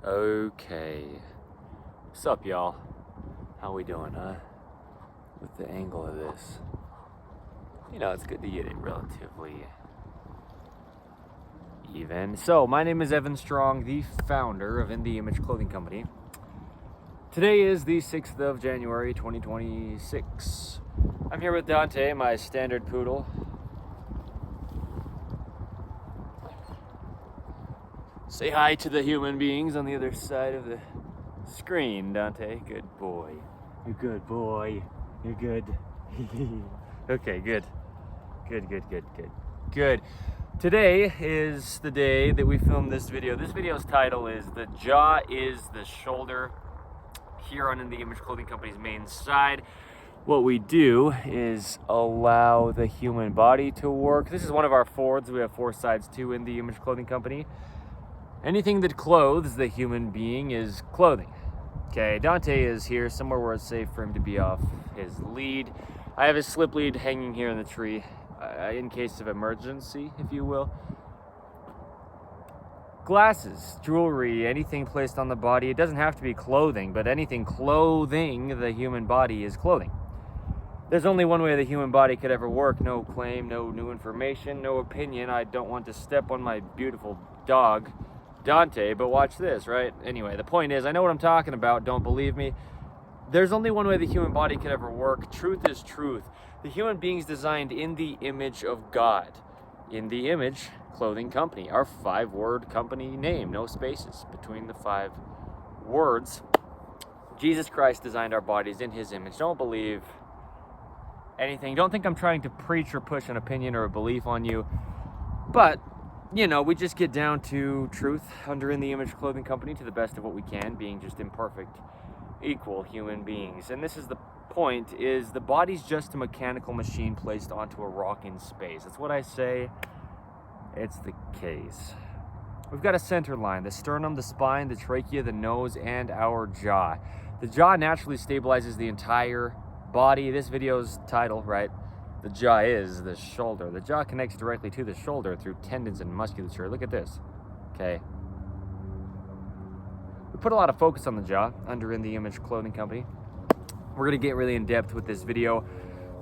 Okay. What's up, y'all? How we doing, huh? With the angle of this. You know, it's good to get it relatively even. So, my name is Evan Strong, the founder of InTheImageClothingCompany. Today is the 6th of January, 2026. I'm here with Dante, my standard poodle. Say hi to the human beings on the other side of the screen, Dante. Good boy. You're good, boy. You're good. Okay, good. Good. Today is the day that we filmed this video. This video's title is "The Jaw is the Shoulder." Here on the Image Clothing Company's main side, what we do is allow the human body to work. This is one of our Fords. We have 4 sides too in the Image Clothing Company. Anything that clothes the human being is clothing. Okay, Dante is here somewhere where it's safe for him to be off his lead. I have his slip lead hanging here in the tree in case of emergency, if you will. Glasses, jewelry, anything placed on the body. It doesn't have to be clothing, but anything clothing the human body is clothing. There's only one way the human body could ever work. No claim, no new information, no opinion. I don't want to step on my beautiful dog, Dante, but watch this, right? Anyway, the point is, I know what I'm talking about. Don't believe me? There's only one way the human body could ever work. Truth is truth. The human being's designed in the image of God. In the Image Clothing Company, our 5-word company name, no spaces between the 5 words. Jesus Christ designed our bodies in his image. Don't believe anything. Don't think I'm trying to preach or push an opinion or a belief on you. But, you know, we just get down to truth under In the Image Clothing Company to the best of what we can, being just imperfect, equal human beings. And this is the point, is the body's just a mechanical machine placed onto a rock in space. That's what I say. It's the case. We've got a center line, the sternum, the spine, the trachea, the nose, and our jaw. The jaw naturally stabilizes the entire body. This video's title, right? The jaw is the shoulder. The jaw connects directly to the shoulder through tendons and musculature. Look at this. Okay. We put a lot of focus on the jaw under In the Image Clothing Company. We're going to get really in depth with this video,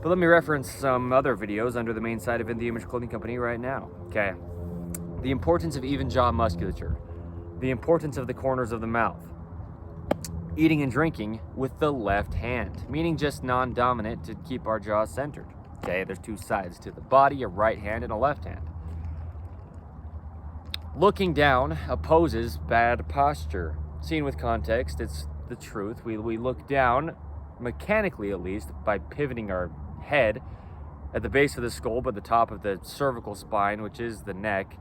but let me reference some other videos under the main side of In the Image Clothing Company right now. Okay. The importance of even jaw musculature. The importance of the corners of the mouth. Eating and drinking with the left hand, meaning just non-dominant to keep our jaw centered. Okay, there's 2 sides to the body, a right hand and a left hand. Looking down opposes bad posture. Seen with context, it's the truth. We look down, mechanically at least, by pivoting our head at the base of the skull, but the top of the cervical spine, which is the neck.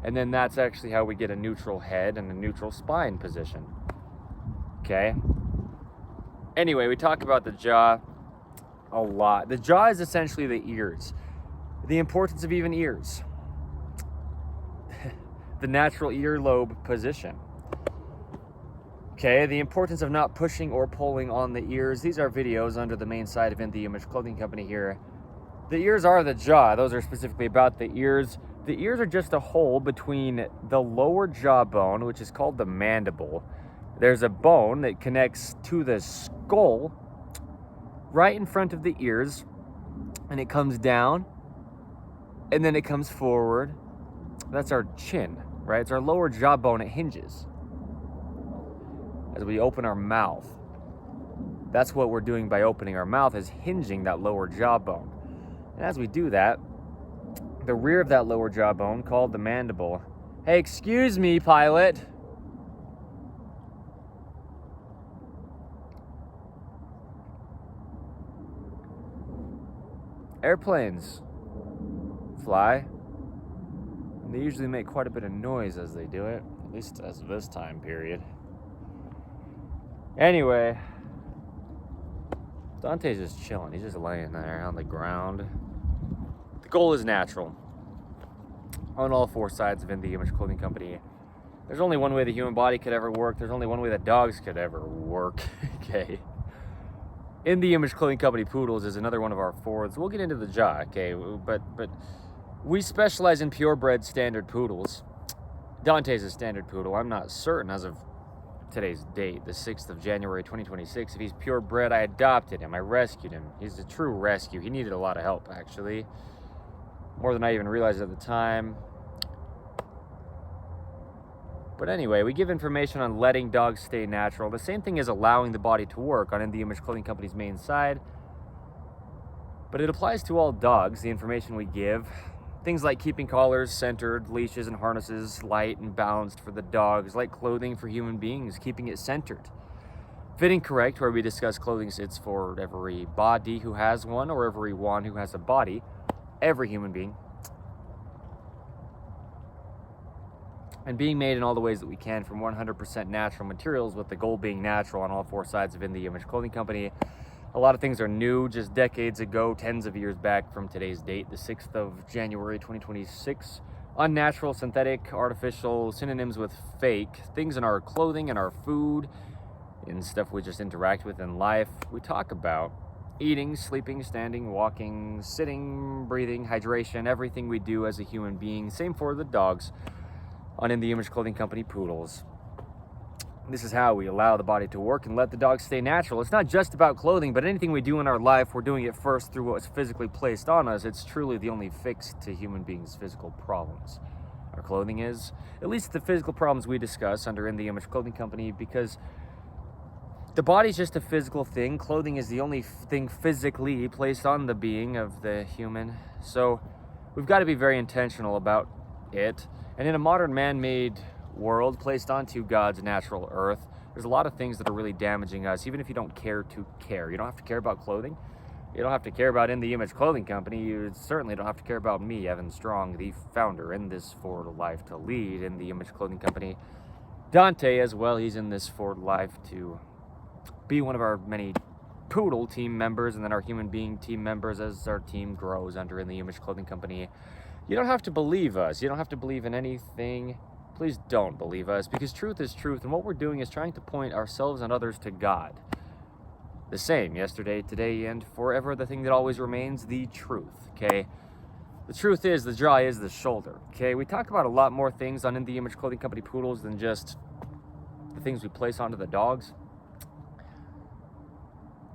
And then that's actually how we get a neutral head and a neutral spine position. Okay? Anyway, we talk about the jaw a lot. The jaw is essentially the ears. The importance of even ears. The natural earlobe position. Okay, the importance of not pushing or pulling on the ears. These are videos under the main side of In the Image Clothing Company here. The ears are the jaw. Those are specifically about the ears. The ears are just a hole between the lower jawbone, which is called the mandible. There's a bone that connects to the skull right in front of the ears, and it comes down, and then it comes forward. That's our chin, right? It's our lower jawbone. It hinges as we open our mouth. That's what we're doing by opening our mouth, is hinging that lower jawbone. And as we do that, the rear of that lower jawbone, called the mandible. Hey, excuse me, pilot. Airplanes fly, and they usually make quite a bit of noise as they do it, at least as of this time period. Anyway, Dante's just chilling. He's just laying there on the ground. The goal is natural. On all 4 sides of In the Image Clothing Company, there's only one way the human body could ever work. There's only one way that dogs could ever work. Okay. In the Image Clothing Company Poodles is another one of our Fords. We'll get into the jaw, okay? But we specialize in purebred standard poodles. Dante's a standard poodle. I'm not certain as of today's date, the 6th of January 2026. If he's purebred, I adopted him. I rescued him. He's a true rescue. He needed a lot of help, actually. More than I even realized at the time. But anyway, we give information on letting dogs stay natural. The same thing as allowing the body to work on In The Image Clothing Company's main side. But it applies to all dogs, the information we give. Things like keeping collars centered, leashes and harnesses light and balanced for the dogs, like clothing for human beings, keeping it centered. Fitting correct, where we discuss clothing sits for every body who has one or every one who has a body, every human being. And being made in all the ways that we can from 100% natural materials, with the goal being natural on all four sides of In The Image Clothing Company. A lot of things are new just decades ago, tens of years back from today's date, the 6th of January 2026. Unnatural, synthetic, artificial, synonyms with fake, things in our clothing and our food, and stuff we just interact with in life. We talk about eating, sleeping, standing, walking, sitting, breathing, hydration, everything we do as a human being. Same for the dogs on In The Image Clothing Company poodles. This is how we allow the body to work and let the dog stay natural. It's not just about clothing, but anything we do in our life, we're doing it first through what's physically placed on us. It's truly the only fix to human beings' physical problems. Our clothing is, at least the physical problems we discuss under In The Image Clothing Company, because the body's just a physical thing. Clothing is the only thing physically placed on the being of the human. So we've got to be very intentional about it. And in a modern man-made world placed onto God's natural earth, there's a lot of things that are really damaging us, even if you don't care to care. You don't have to care about clothing. You don't have to care about In The Image Clothing Company. You certainly don't have to care about me, Evan Strong, the founder in this for life to lead In The Image Clothing Company. Dante as well, he's in this for life to be one of our many poodle team members, and then our human being team members as our team grows under In The Image Clothing Company. You don't have to believe us. You don't have to believe in anything. Please don't believe us, because truth is truth, and what we're doing is trying to point ourselves and others to God. The same, yesterday, today, and forever, the thing that always remains, the truth, okay? The truth is, the jaw is the shoulder, okay? We talk about a lot more things on In The Image Clothing Company poodles than just the things we place onto the dogs.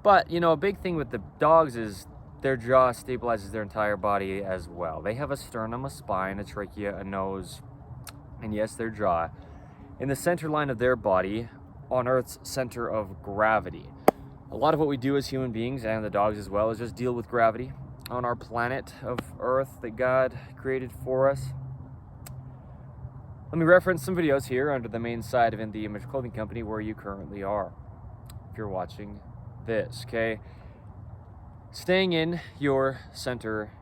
But, you know, a big thing with the dogs is their jaw stabilizes their entire body as well. They have a sternum, a spine, a trachea, a nose, and yes, their jaw, in the center line of their body, on Earth's center of gravity. A lot of what we do as human beings, and the dogs as well, is just deal with gravity on our planet of Earth that God created for us. Let me reference some videos here under the main side of In The Image Clothing Company where you currently are, if you're watching this, okay? Staying in your center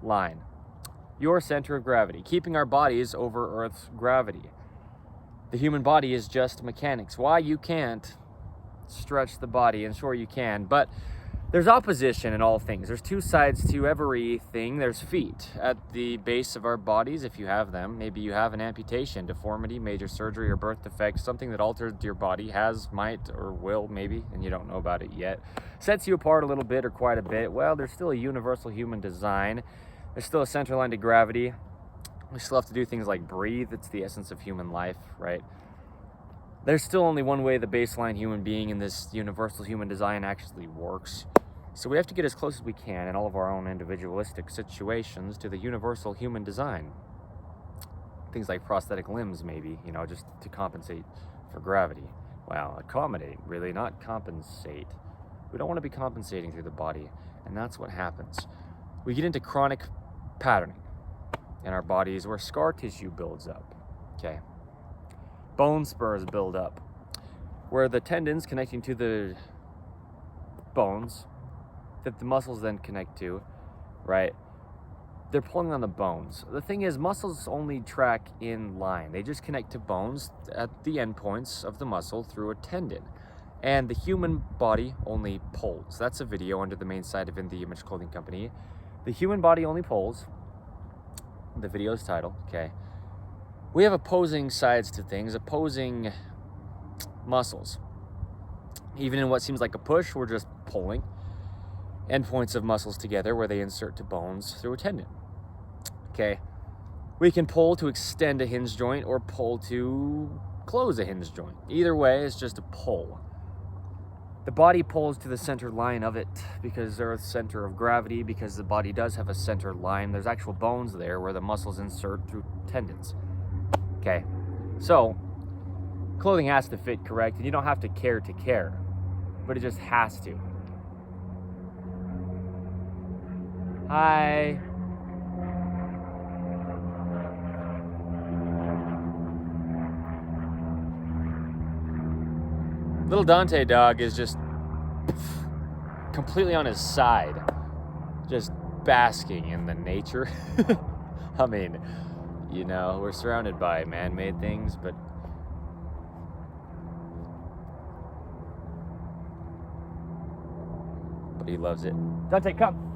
line, your center of gravity, keeping our bodies over Earth's gravity. The human body is just mechanics. Why you can't stretch the body, and sure you can, but there's opposition in all things. There's two sides to everything. There's feet at the base of our bodies, if you have them. Maybe you have an amputation, deformity, major surgery, or birth defect, something that altered your body, has, might, or will, maybe, and you don't know about it yet. Sets you apart a little bit or quite a bit. Well, there's still a universal human design. There's still a center line to gravity. We still have to do things like breathe. It's the essence of human life, right? There's still only one way the baseline human being in this universal human design actually works. So we have to get as close as we can in all of our own individualistic situations to the universal human design. Things like prosthetic limbs, maybe, you know, just to compensate for gravity. Well, accommodate, really, not compensate. We don't want to be compensating through the body, and that's what happens. We get into chronic patterning in our bodies where scar tissue builds up, okay? Bone spurs build up, where the tendons connecting to the bones that the muscles then connect to, right? They're pulling on the bones. The thing is, muscles only track in line. They just connect to bones at the endpoints of the muscle through a tendon. And the human body only pulls. That's a video under the main side of In The Image Clothing Company. The human body only pulls. The video's title, okay? We have opposing sides to things, opposing muscles. Even in what seems like a push, we're just pulling endpoints of muscles together where they insert to bones through a tendon. Okay, we can pull to extend a hinge joint or pull to close a hinge joint. Either way, it's just a pull. The body pulls to the center line of it because Earth's center of gravity, because the body does have a center line. There's actual bones there where the muscles insert through tendons. Okay, so clothing has to fit correct, and you don't have to care, but it just has to. Hi. Little Dante dog is just completely on his side, just basking in the nature. I mean, you know, we're surrounded by man-made things, but he loves it. Dante, come.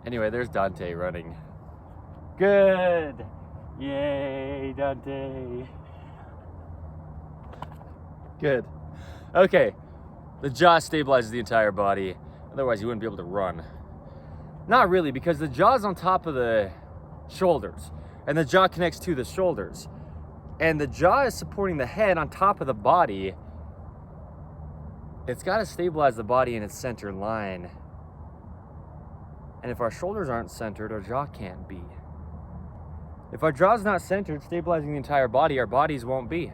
Anyway, there's Dante running. Good. Yay, Dante. Good. Okay. The jaw stabilizes the entire body. Otherwise, you wouldn't be able to run. Not really, because the jaw's on top of the shoulders, and the jaw connects to the shoulders. And the jaw is supporting the head on top of the body. It's got to stabilize the body in its center line. And if our shoulders aren't centered, our jaw can't be. If our jaw's not centered, stabilizing the entire body, our bodies won't be.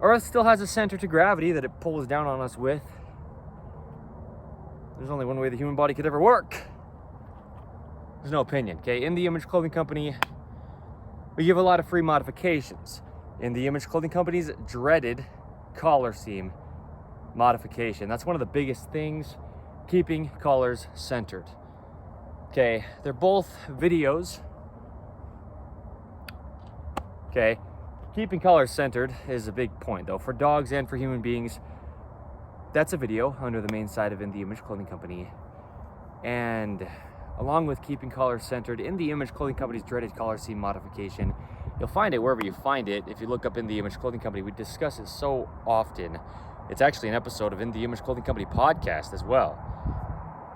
Earth still has a center to gravity that it pulls down on us with. There's only one way the human body could ever work. There's no opinion, okay? In the Image Clothing Company, we give a lot of free modifications. In the Image Clothing Company's dreaded collar seam modification. That's one of the biggest things, keeping collars centered. Okay, they're both videos. Okay, keeping collars centered is a big point though, for dogs and for human beings. That's a video under the main side of In the Image Clothing Company. And along with keeping collars centered, In the Image Clothing Company's dreaded collar seam modification, you'll find it wherever you find it. If you look up In the Image Clothing Company, we discuss it so often. It's actually an episode of In the Image Clothing Company podcast as well.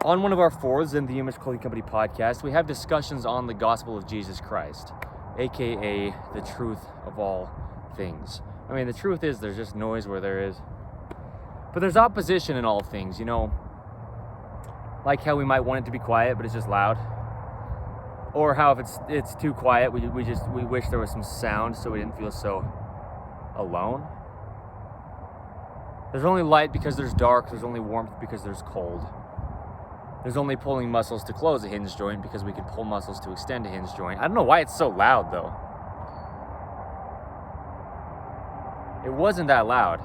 On one of our fours in the Image Clothing Company podcast, we have discussions on the gospel of Jesus Christ, aka the truth of all things. I mean, the truth is there's just noise where there is. But there's opposition in all things, you know, like how we might want it to be quiet, but it's just loud. Or how if it's too quiet, we wish there was some sound so we didn't feel so alone. There's only light because there's dark. There's only warmth because there's cold. There's only pulling muscles to close a hinge joint because we can pull muscles to extend a hinge joint. I don't know why it's so loud though. It wasn't that loud.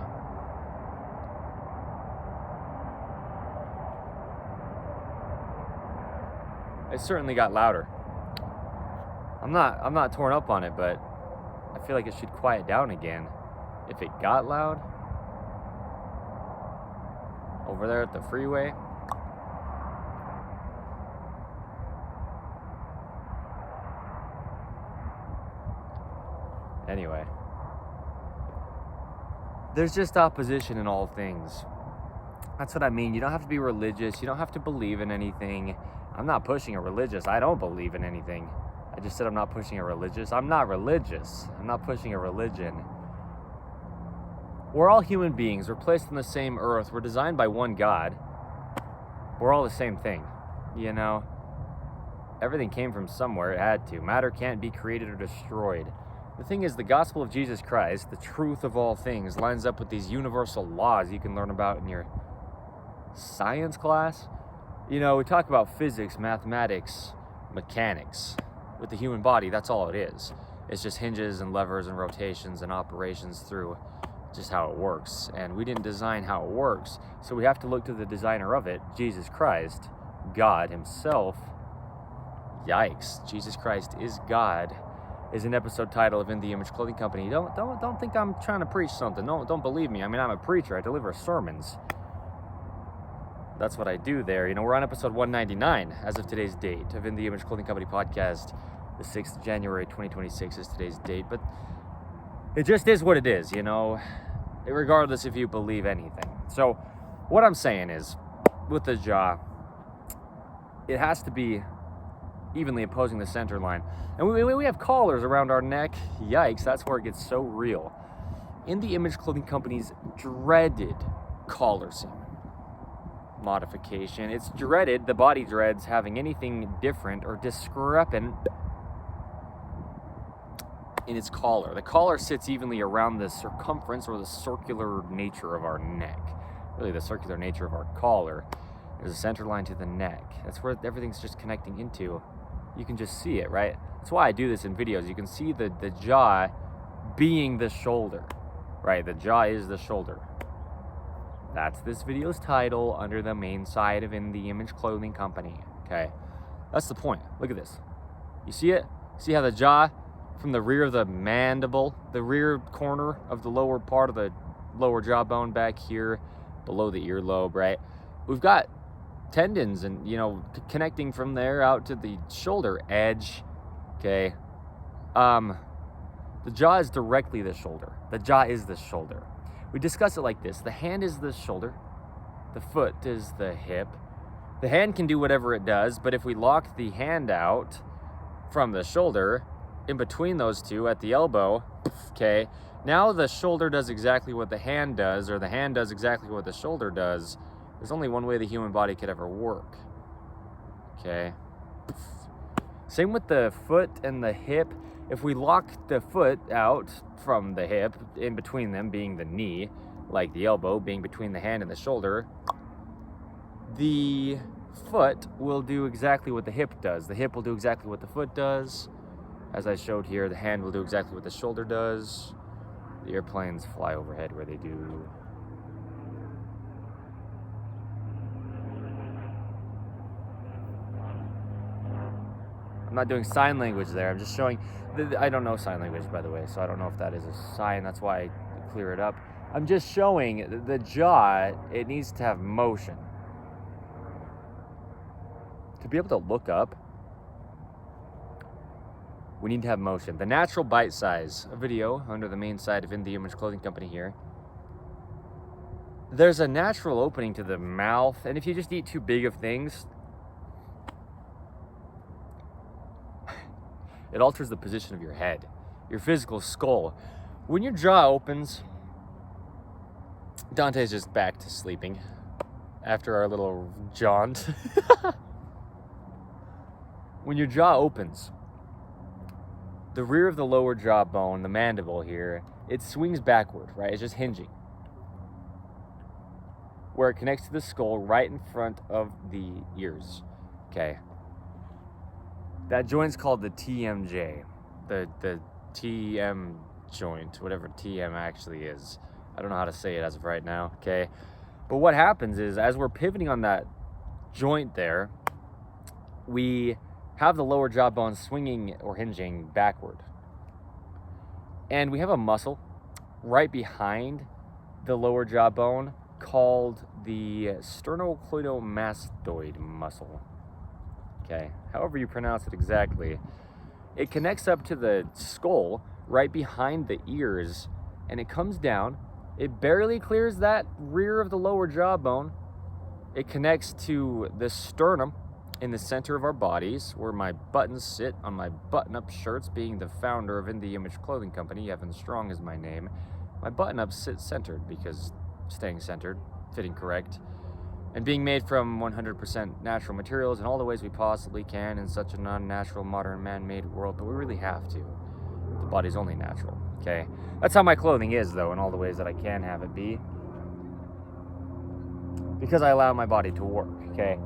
It certainly got louder. I'm not torn up on it, but I feel like it should quiet down again if it got loud. Over there at the freeway. Anyway, there's just opposition in all things. That's what I mean. You don't have to be religious. You don't have to believe in anything. I'm not pushing a religious. I don't believe in anything. I just said I'm not pushing a religious. I'm not religious. I'm not pushing a religion. We're all human beings. We're placed on the same earth. We're designed by one God. We're all the same thing, you know? Everything came from somewhere. It had to. Matter can't be created or destroyed. The thing is, the gospel of Jesus Christ, the truth of all things, lines up with these universal laws you can learn about in your science class. You know, we talk about physics, mathematics, mechanics. With the human body, that's all it is. It's just hinges and levers and rotations and operations through just how it works. And we didn't design how it works, so we have to look to the designer of it, Jesus Christ, God himself. Yikes, Jesus Christ is God, is an episode title of In the Image Clothing Company. Don't think I'm trying to preach something. Don't believe me. I mean, I'm a preacher. I deliver sermons. That's what I do there. You know, we're on episode 199 as of today's date of In the Image Clothing Company podcast. The 6th of January 2026 is today's date, but it just is what it is, you know, regardless if you believe anything. So what I'm saying is, with the jaw, it has to be evenly opposing the center line. And we have collars around our neck. Yikes, that's where it gets so real. In the Image Clothing Company's dreaded collar seam modification, it's dreaded, the body dreads having anything different or discrepant in its collar. The collar sits evenly around the circumference or the circular nature of our neck. Really, the circular nature of our collar. There's a center line to the neck. That's where everything's just connecting into. You can just see it, right? That's why I do this in videos. You can see the jaw being the shoulder, right? The jaw is the shoulder. That's this video's title, under the main side of In the Image Clothing Company. Okay, that's the point. Look at this. You see it? See how the jaw from the rear of the mandible, the rear corner of the lower part of the lower jawbone back here, below the earlobe, right? We've got tendons and, you know, connecting from there out to the shoulder edge. Okay, the jaw is directly the shoulder. The jaw is the shoulder. We discuss it like this: the hand is the shoulder, the foot is the hip. The hand can do whatever it does, but if we lock the hand out from the shoulder, in between those two at the elbow, okay, now the shoulder does exactly what the hand does, or the hand does exactly what the shoulder does. There's only one way the human body could ever work. Okay. Same with the foot and the hip. If we lock the foot out from the hip, in between them being the knee, like the elbow being between the hand and the shoulder, the foot will do exactly what the hip does. The hip will do exactly what the foot does. As I showed here, the hand will do exactly what the shoulder does. The airplanes fly overhead where they do. I'm not doing sign language there. I'm just showing. I don't know sign language, by the way, so I don't know if that is a sign. That's why I clear it up. I'm just showing the jaw. It needs to have motion. To be able to look up, we need to have motion. The natural bite size, a video under the main side of In the Image Clothing Company here. There's a natural opening to the mouth, and if you just eat too big of things, it alters the position of your head, your physical skull. When your jaw opens, Dante's just back to sleeping after our little jaunt. When your jaw opens, the rear of the lower jawbone, the mandible here, it swings backward, right? It's just hinging, where it connects to the skull right in front of the ears. Okay. That joint's called the TMJ, the TM joint, whatever TM actually is. I don't know how to say it as of right now, okay? But what happens is, as we're pivoting on that joint there, we have the lower jawbone swinging or hinging backward. And we have a muscle right behind the lower jawbone called the sternocleidomastoid muscle. Okay, however you pronounce it exactly. It connects up to the skull right behind the ears, and it comes down. It barely clears that rear of the lower jawbone. It connects to the sternum in the center of our bodies, where my buttons sit on my button-up shirts. Being the founder of In the Image Clothing Company, Evan Strong is my name. My button-ups sit centered because staying centered, fitting correct, and being made from 100% natural materials in all the ways we possibly can in such a non-natural, modern, man-made world, but we really have to. The body's only natural, okay? That's how my clothing is, though, in all the ways that I can have it be, because I allow my body to work, okay?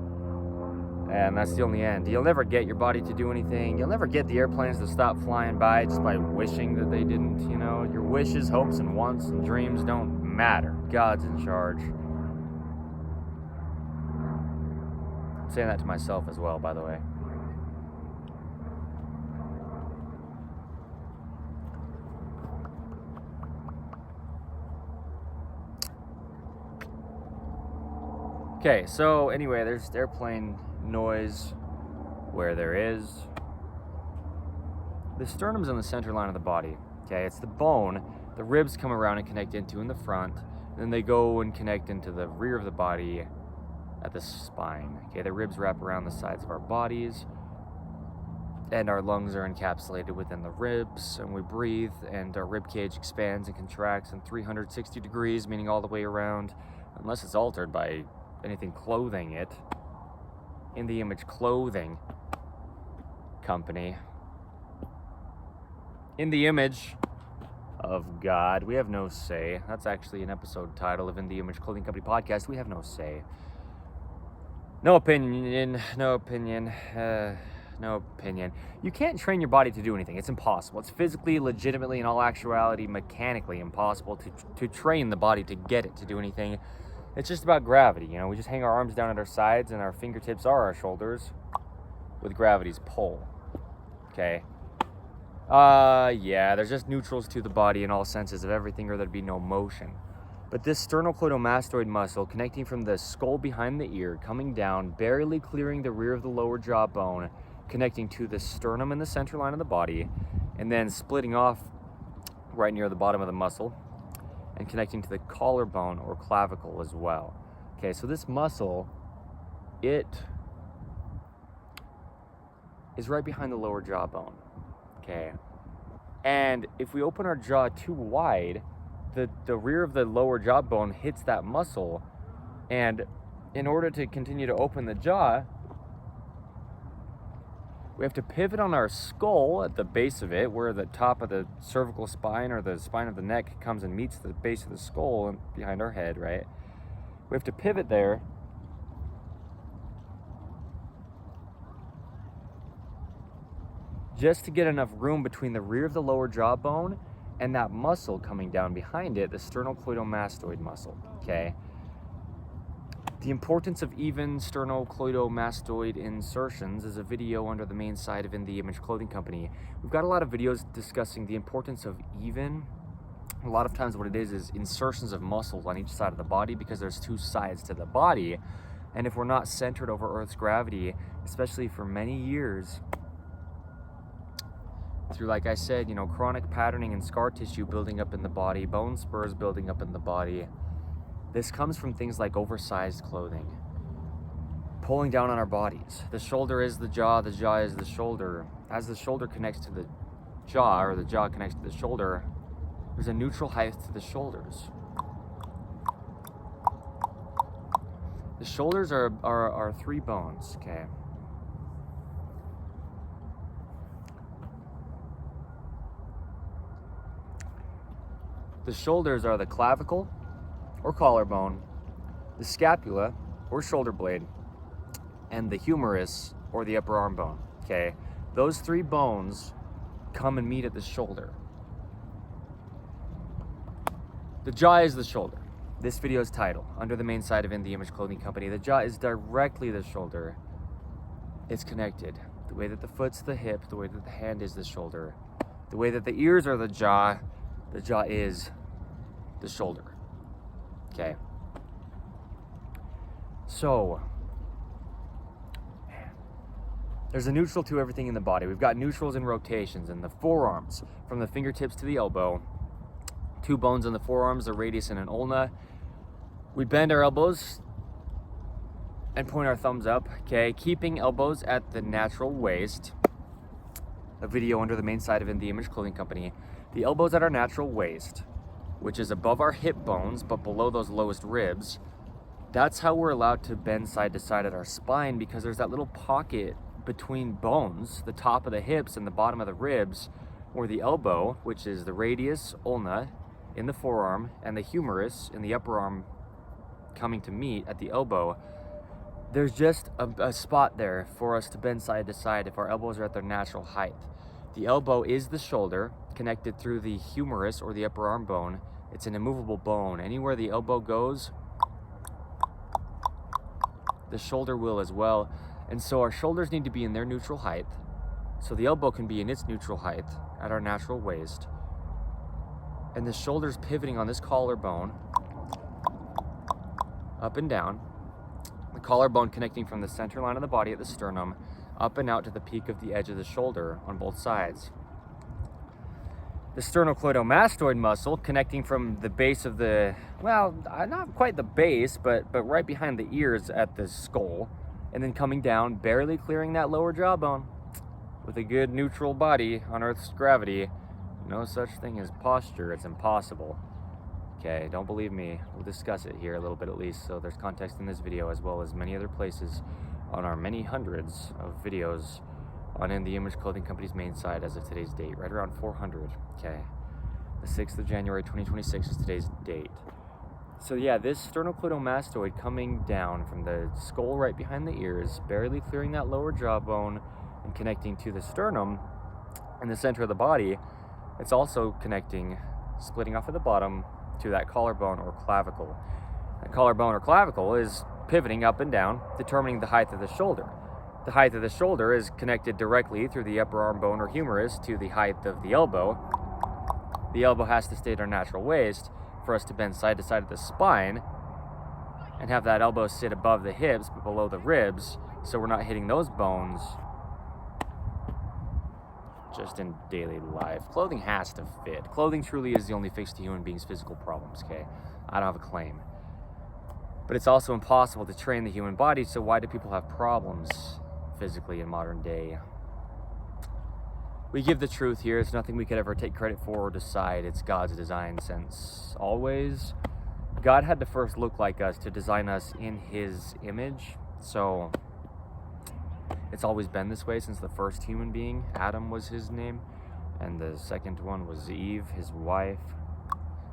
And that's the only end. You'll never get your body to do anything. You'll never get the airplanes to stop flying by just by wishing that they didn't, you know? Your wishes, hopes, and wants and dreams don't matter. God's in charge. I'm saying that to myself as well, by the way. Okay, so anyway, there's airplane noise where there is. the sternum's in the center line of the body. Okay, it's the bone. The ribs come around and connect into in the front. Then they go and connect into the rear of the body at the spine. Okay, the ribs wrap around the sides of our bodies, and our lungs are encapsulated within the ribs, and we breathe, and our rib cage expands and contracts in 360 degrees, meaning all the way around, unless it's altered by anything clothing it. In the Image Clothing Company. In the image of God, we have no say. That's actually an episode title of In the Image Clothing Company podcast. We have no say. No opinion. No opinion. No opinion. You can't train your body to do anything. It's impossible. It's physically, legitimately, in all actuality, mechanically impossible to train the body to get it to do anything. It's just about gravity. You know, we just hang our arms down at our sides and our fingertips are our shoulders with gravity's pull. Okay. Yeah, there's just neutrals to the body in all senses of everything, or there'd be no motion. But this sternocleidomastoid muscle connecting from the skull behind the ear, coming down, barely clearing the rear of the lower jaw bone, connecting to the sternum in the center line of the body, and then splitting off right near the bottom of the muscle and connecting to the collarbone or clavicle as well. Okay, so this muscle, it is right behind the lower jawbone. Okay, and if we open our jaw too wide, the rear of the lower jawbone hits that muscle, and in order to continue to open the jaw, we have to pivot on our skull at the base of it, where the top of the cervical spine or the spine of the neck comes and meets the base of the skull and behind our head, right? We have to pivot there just to get enough room between the rear of the lower jawbone and that muscle coming down behind it, the sternocleidomastoid muscle, okay? The importance of even sternocleidomastoid insertions is a video under the main site of In the Image Clothing Company. We've got a lot of videos discussing the importance of even. A lot of times what it is insertions of muscles on each side of the body, because there's two sides to the body. And if we're not centered over Earth's gravity, especially for many years, through, like I said, you know, chronic patterning and scar tissue building up in the body, bone spurs building up in the body, this comes from things like oversized clothing, pulling down on our bodies. The shoulder is the jaw is the shoulder. As the shoulder connects to the jaw, or the jaw connects to the shoulder, there's a neutral height to the shoulders. The shoulders are three bones, okay? The shoulders are the clavicle, or collarbone, the scapula, or shoulder blade, and the humerus, or the upper arm bone, okay? Those three bones come and meet at the shoulder. The jaw is the shoulder. This video's title, under the main site of In the Image Clothing Company, the jaw is directly the shoulder. It's connected. The way that the foot's the hip, the way that the hand is the shoulder, the way that the ears are the jaw is the shoulder. Okay. So, there's a neutral to everything in the body. We've got neutrals and rotations in the forearms, from the fingertips to the elbow. Two bones in the forearms, a radius and an ulna. We bend our elbows and point our thumbs up, okay? Keeping elbows at the natural waist. A video under the main site of In the Image Clothing Company. The elbows at our natural waist, which is above our hip bones, but below those lowest ribs. That's how we're allowed to bend side to side at our spine, because there's that little pocket between bones, the top of the hips and the bottom of the ribs, where the elbow, which is the radius, ulna, in the forearm, and the humerus in the upper arm coming to meet at the elbow. There's just a spot there for us to bend side to side if our elbows are at their natural height. The elbow is the shoulder, connected through the humerus or the upper arm bone. It's an immovable bone. Anywhere the elbow goes, the shoulder will as well. And so our shoulders need to be in their neutral height, so the elbow can be in its neutral height at our natural waist. And the shoulder's pivoting on this collarbone, up and down. The collarbone connecting from the center line of the body at the sternum, up and out to the peak of the edge of the shoulder on both sides. the sternocleidomastoid muscle connecting from the base of the, well, not quite the base, but right behind the ears at the skull, and then coming down, barely clearing that lower jawbone. With a good neutral body on Earth's gravity, no such thing as posture. It's impossible. Okay, don't believe me. We'll discuss it here a little bit at least, so there's context in this video as well as many other places on our many hundreds of videos on In The Image Clothing Company's main site as of today's date, right around 400. Okay, the 6th of January 2026 is today's date. So yeah, this sternocleidomastoid coming down from the skull right behind the ears, barely clearing that lower jawbone and connecting to the sternum in the center of the body. It's also connecting, splitting off at the bottom to that collarbone or clavicle. That collarbone or clavicle is pivoting up and down, determining the height of the shoulder. The height of the shoulder is connected directly through the upper arm bone or humerus to the height of the elbow. The elbow has to stay at our natural waist for us to bend side to side of the spine and have that elbow sit above the hips but below the ribs, so we're not hitting those bones just in daily life. Clothing has to fit. Clothing truly is the only fix to human beings' physical problems, okay? I don't have a claim. But it's also impossible to train the human body, so why do people have problems physically in modern day? We give the truth here. It's nothing we could ever take credit for or decide. It's God's design since always. God had to first look like us to design us in His image, so it's always been this way since the first human being. Adam was his name, and the second one was Eve, his wife.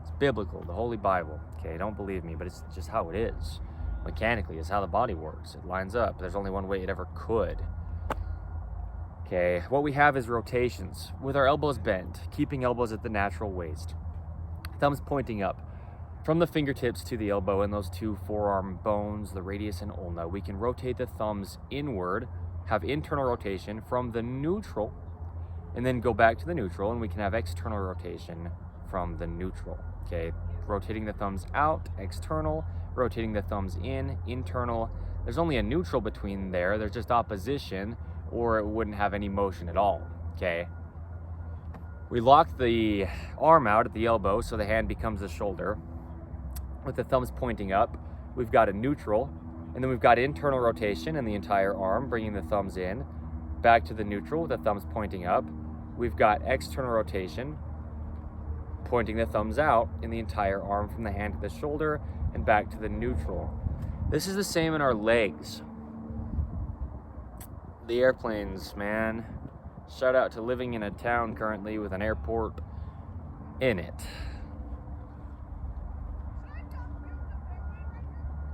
It's biblical, the Holy Bible. Okay, don't believe me, but it's just how it is. Mechanically, it's how the body works. It lines up. There's only one way it ever could. Okay, what we have is rotations with our elbows bent, keeping elbows at the natural waist. Thumbs pointing up. From the fingertips to the elbow and those two forearm bones, the radius and ulna, we can rotate the thumbs inward, have internal rotation from the neutral, and then go back to the neutral, and we can have external rotation from the neutral. Okay, rotating the thumbs out, external, rotating the thumbs in, internal. There's only a neutral between there. There's just opposition, or it wouldn't have any motion at all. Okay, we lock the arm out at the elbow so the hand becomes the shoulder with the thumbs pointing up. We've got a neutral, and then we've got internal rotation in the entire arm, bringing the thumbs in, back to the neutral with the thumbs pointing up. We've got external rotation, pointing the thumbs out in the entire arm from the hand to the shoulder and back to the neutral. This is the same in our legs. The airplanes, man. Shout out to living in a town currently with an airport in it.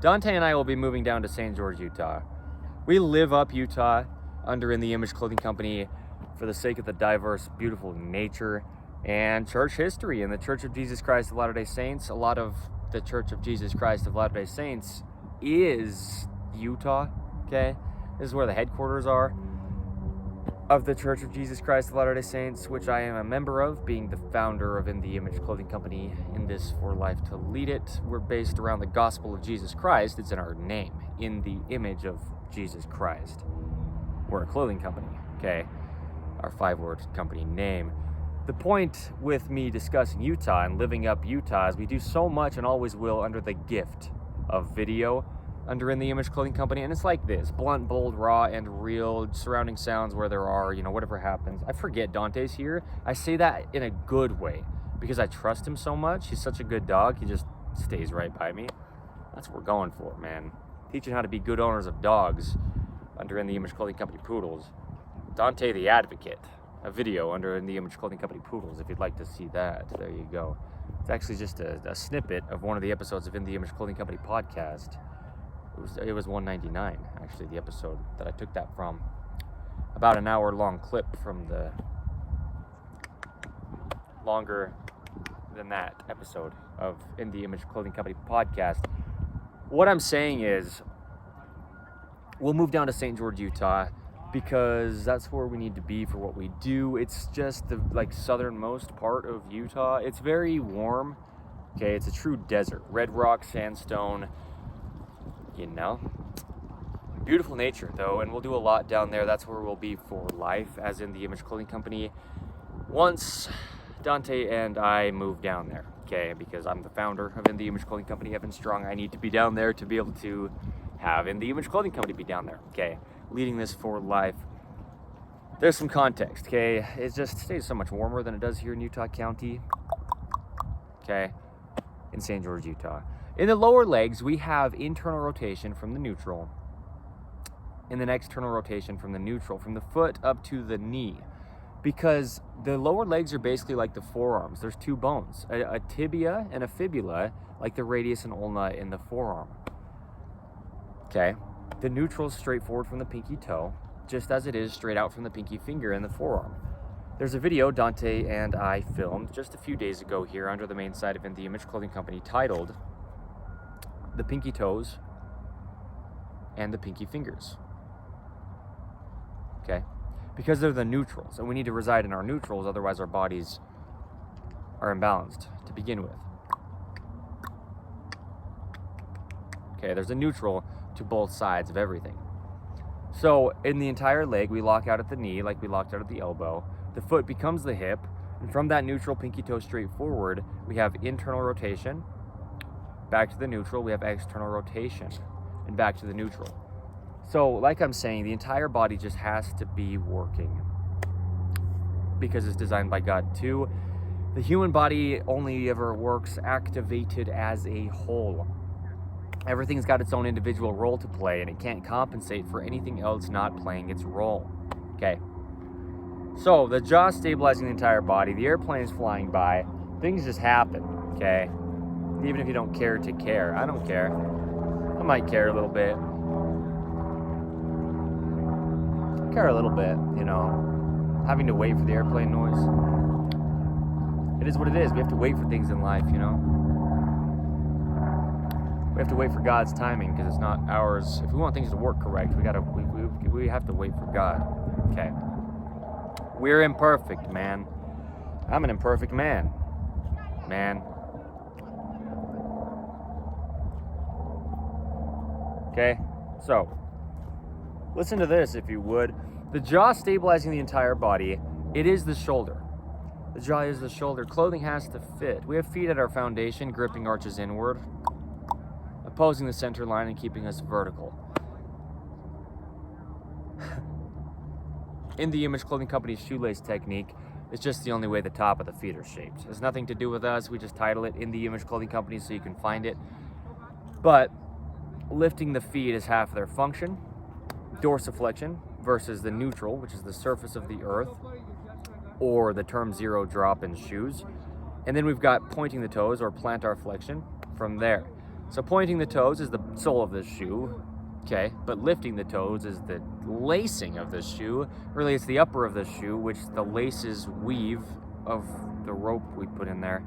Dante and I will be moving down to St. George, Utah. We live up Utah under In The Image Clothing Company for the sake of the diverse, beautiful nature and church history. In the Church of Jesus Christ of Latter-day Saints, a lot of the Church of Jesus Christ of Latter-day Saints is Utah, okay? This is where the headquarters are of the Church of Jesus Christ of Latter-day Saints, which I am a member of, being the founder of In The Image Clothing Company, in this for life to lead it. We're based around the gospel of Jesus Christ. It's in our name, in the image of Jesus Christ. We're a clothing company, okay? Our 5-word company name. The point with me discussing Utah and living up Utah is we do so much and always will under the gift of video under In The Image Clothing Company, and it's like this: blunt, bold, raw, and real, surrounding sounds where there are, whatever happens. I forget Dante's here. I say that in a good way because I trust him so much. He's such a good dog. He just stays right by me. That's what we're going for, man. Teaching how to be good owners of dogs under In The Image Clothing Company Poodles. Dante the Advocate, a video under In The Image Clothing Company Poodles if you'd like to see that. There you go. It's actually just a snippet of one of the episodes of In The Image Clothing Company podcast. It was 199, actually, the episode that I took that from. About an hour-long clip from the longer than that episode of In The Image Clothing Company podcast. What I'm saying is, we'll move down to St. George, Utah, because that's where we need to be for what we do. It's just the southernmost part of Utah. It's very warm. Okay, it's a true desert. Red rock, sandstone, Beautiful nature, though, and we'll do a lot down there. That's where we'll be for life, as In The Image Clothing Company. Once Dante and I moved down there, okay, because I'm the founder of In The Image Clothing Company, Evan Strong. I need to be down there to be able to have In The Image Clothing Company be down there, okay, leading this for life. There's some context, okay, it just stays so much warmer than it does here in Utah County, okay, in St. George, Utah. In the lower legs, we have internal rotation from the neutral, and then external rotation from the neutral, from the foot up to the knee. Because the lower legs are basically like the forearms. There's two bones, a tibia and a fibula, like the radius and ulna in the forearm. Okay, the neutral is straightforward from the pinky toe, just as it is straight out from the pinky finger in the forearm. There's a video Dante and I filmed just a few days ago here under the main site of In The Image Clothing Company titled The Pinky Toes and the Pinky Fingers. Okay, because they're the neutrals, and we need to reside in our neutrals, otherwise our bodies are imbalanced to begin with. Okay, there's a neutral to both sides of everything. So in the entire leg, we lock out at the knee like we locked out at the elbow. The foot becomes the hip, and from that neutral pinky toe straight forward, we have internal rotation. Back to the neutral, we have external rotation, and back to the neutral. So, like I'm saying, the entire body just has to be working because it's designed by God too. The human body only ever works activated as a whole. Everything's got its own individual role to play, and it can't compensate for anything else not playing its role. Okay. So, the jaw stabilizing the entire body, the airplane's flying by, things just happen, okay? Even if you don't care to care. I don't care. I might care a little bit. Care a little bit, you know, having to wait for the airplane noise. It is what it is. We have to wait for things in life, you know. We have to wait for God's timing because it's not ours. If we want things to work correct, we have to wait for God. Okay. We're imperfect, man. I'm an imperfect man. Okay, so listen to this if you would. The jaw stabilizing the entire body, it is the shoulder. The jaw is the shoulder. Clothing has to fit. We have feet at our foundation, gripping arches inward, opposing the center line and keeping us vertical. In The Image Clothing Company's shoelace technique, it's just the only way the top of the feet are shaped. It has nothing to do with us. We just title it In The Image Clothing Company so you can find it. But lifting the feet is half of their function. Dorsiflexion versus the neutral, which is the surface of the earth, or the term zero drop in shoes. And then we've got pointing the toes, or plantar flexion, from there. So pointing the toes is the sole of the shoe, okay, but lifting the toes is the lacing of the shoe. Really, it's the upper of the shoe, which the laces weave of the rope we put in there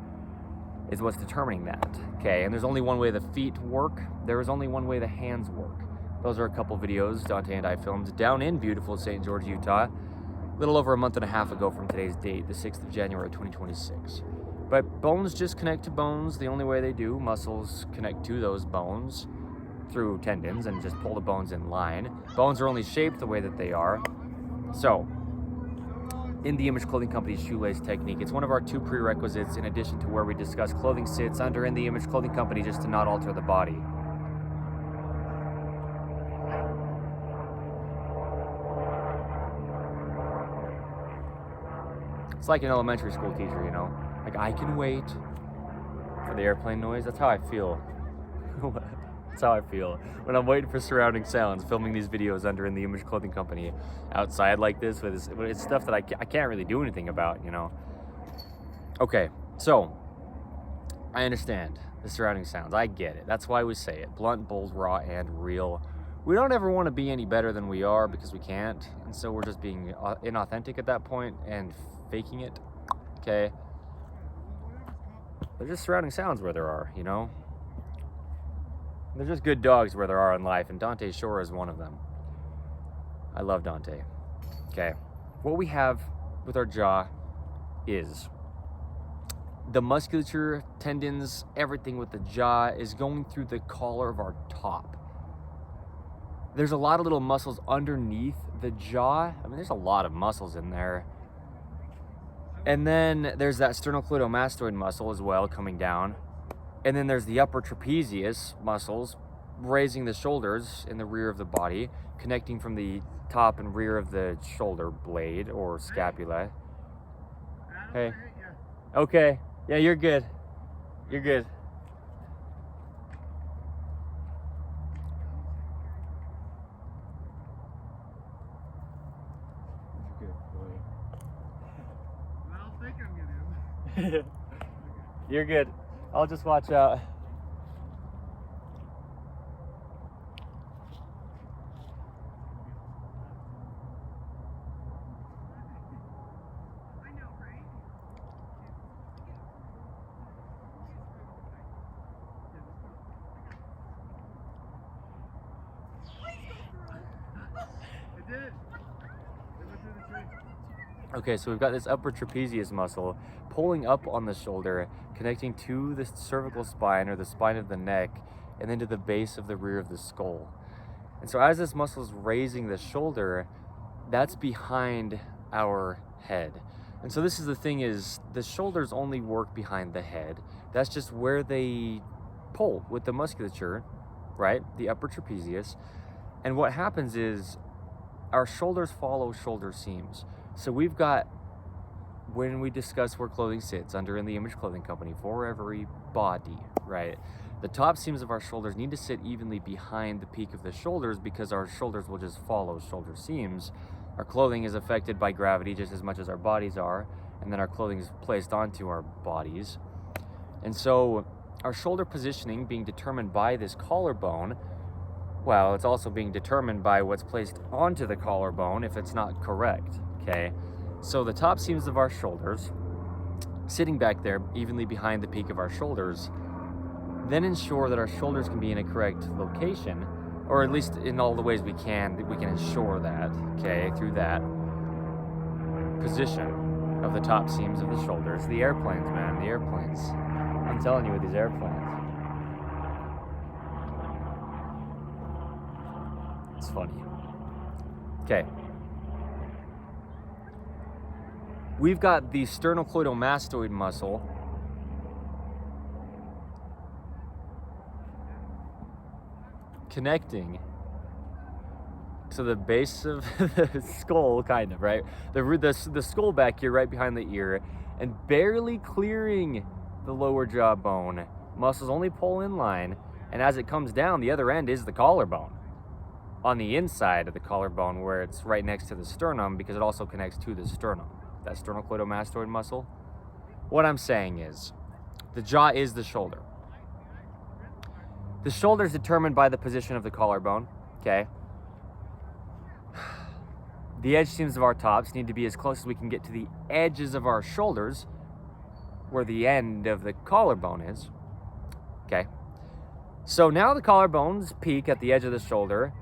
is what's determining that, okay? And there's only one way the feet work. There is only one way the hands work. Those are a couple videos Dante and I filmed down in beautiful St. George, Utah, a little over a month and a half ago from today's date, the 6th of January, 2026. But bones just connect to bones the only way they do. Muscles connect to those bones through tendons and just pull the bones in line. Bones are only shaped the way that they are. So, In The Image Clothing Company's shoelace technique, it's one of our 2 prerequisites in addition to where we discuss clothing sits under In The Image Clothing Company just to not alter the body. It's like an elementary school teacher, you know? Like, I can wait for the airplane noise. That's how I feel. That's how I feel when I'm waiting for surrounding sounds, filming these videos under In The Image Clothing Company outside like this, with it's stuff that I can't really do anything about, you know? Okay, so I understand the surrounding sounds. I get it. That's why we say it. Blunt, bold, raw, and real. We don't ever want to be any better than we are because we can't. And so we're just being inauthentic at that point and faking it, okay? They're just surrounding sounds where there are, you know? They're just good dogs where there are in life, and Dante sure is one of them. I love Dante. Okay, what we have with our jaw is the musculature, tendons, everything with the jaw is going through the collar of our top. There's a lot of little muscles underneath the jaw. I mean, there's a lot of muscles in there. And then there's that sternocleidomastoid muscle as well coming down. And then there's the upper trapezius muscles raising the shoulders in the rear of the body, connecting from the top and rear of the shoulder blade or scapula. Hey. Okay. Yeah, you're good. You're good. Good boy. I don't think I'm gonna. You're good. I'll just watch out. I know, right? It did. It went through the tree. Okay, so we've got this upper trapezius muscle pulling up on the shoulder, connecting to the cervical spine or the spine of the neck, and then to the base of the rear of the skull. And so as this muscle is raising the shoulder, that's behind our head. And so this is the thing, is the shoulders only work behind the head. That's just where they pull with the musculature, right? The upper trapezius. And what happens is our shoulders follow shoulder seams. So we've got, when we discuss where clothing sits under In the Image Clothing Company, for every body, right? The top seams of our shoulders need to sit evenly behind the peak of the shoulders, because our shoulders will just follow shoulder seams. Our clothing is affected by gravity just as much as our bodies are, and then our clothing is placed onto our bodies. And so our shoulder positioning being determined by this collarbone, well, it's also being determined by what's placed onto the collarbone if it's not correct, okay? So the top seams of our shoulders, sitting back there evenly behind the peak of our shoulders, then ensure that our shoulders can be in a correct location, or at least in all the ways we can ensure that, okay, through that position of the top seams of the shoulders. The airplanes, man, the airplanes. I'm telling you, with these airplanes. It's funny. Okay. We've got the sternocleidomastoid muscle connecting to the base of the skull, kind of, right? The skull back here, right behind the ear, and barely clearing the lower jawbone. Muscles only pull in line, and as it comes down, the other end is the collarbone. On the inside of the collarbone, where it's right next to the sternum, because it also connects to the sternum, that sternocleidomastoid muscle. What I'm saying is, the jaw is the shoulder. The shoulder is determined by the position of the collarbone, okay? The edge seams of our tops need to be as close as we can get to the edges of our shoulders, where the end of the collarbone is, okay? So now the collarbone's peak at the edge of the shoulder